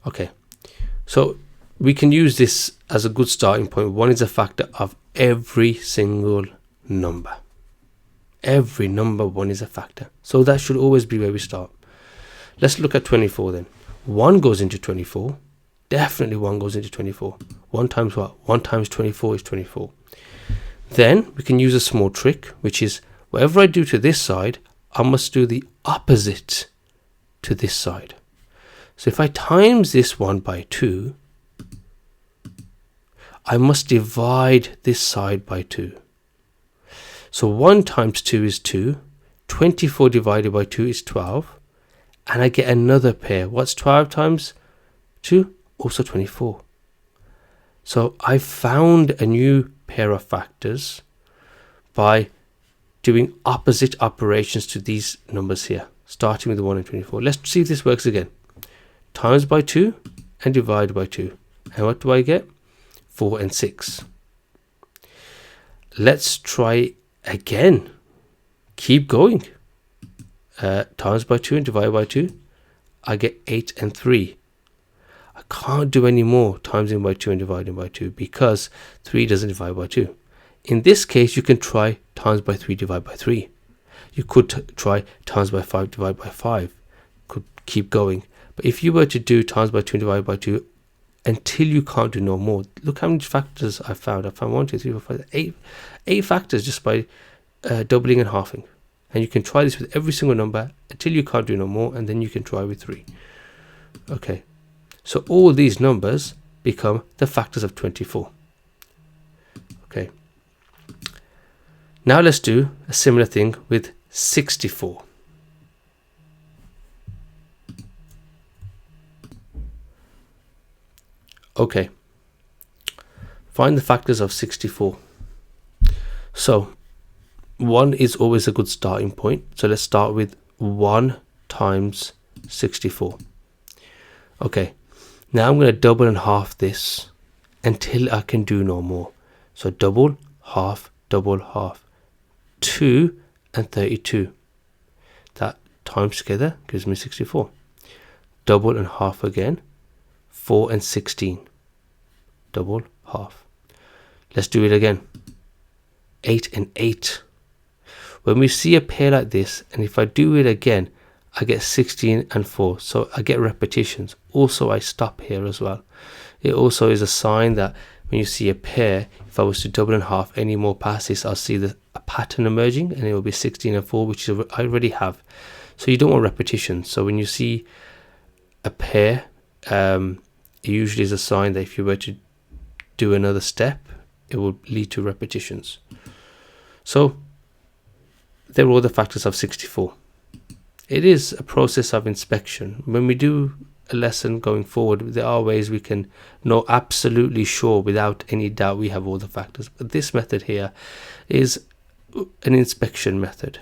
Okay, so we can use this as a good starting point. 1 is a factor of every single number. Every number 1 is a factor. So that should always be where we start. Let's look at 24 then. 1 goes into 24. Definitely 1 goes into 24. 1 times what? 1 times 24 is 24. Then we can use a small trick, which is whatever I do to this side, I must do the opposite to this side. So if I times this 1 by 2, I must divide this side by 2. So 1 times 2 is 2. 24 divided by 2 is 12. And I get another pair. What's 12 times 2? Also 24. So I found a new pair of factors by doing opposite operations to these numbers here, starting with the 1 and 24. Let's see if this works again. Times by 2 and divide by 2. And what do I get? 4 and 6. Let's try again. Keep going. Times by 2 and divide by 2. I get 8 and 3. I can't do any more timesing by 2 and dividing by 2 because 3 doesn't divide by 2. In this case, you can try times by 3 divide by 3. You could try times by 5 divide by 5. Could keep going. But if you were to do times by 2 and divide by 2 until you can't do no more, look how many factors I found. I found 1, 2, 3, 4, 5, 8 factors just by doubling and halving. And you can try this with every single number until you can't do no more, and then you can try with 3. Okay. So all these numbers become the factors of 24. Okay. Now let's do a similar thing with 64. Okay. Find the factors of 64. So 1 is always a good starting point. So let's start with 1 times 64. Okay. Now I'm going to double and half this until I can do no more. So double, half, double, half. 2 and 32. That times together gives me 64. Double and half again. 4 and 16. Double, half. Let's do it again. 8 and 8. When we see a pair like this, and if I do it again, I get 16 and 4. So I get repetitions. Also, I stop here as well. It also is a sign that when you see a pair, if I was to double and half any more past this, I'll see a pattern emerging, and it will be 16 and 4, which I already have. So you don't want repetition. So when you see a pair, it usually is a sign that if you were to do another step, it will lead to repetitions. So there are all the factors of 64. It is a process of inspection. When we do a lesson going forward, there are ways we can know absolutely sure without any doubt we have all the factors. But this method here is an inspection method.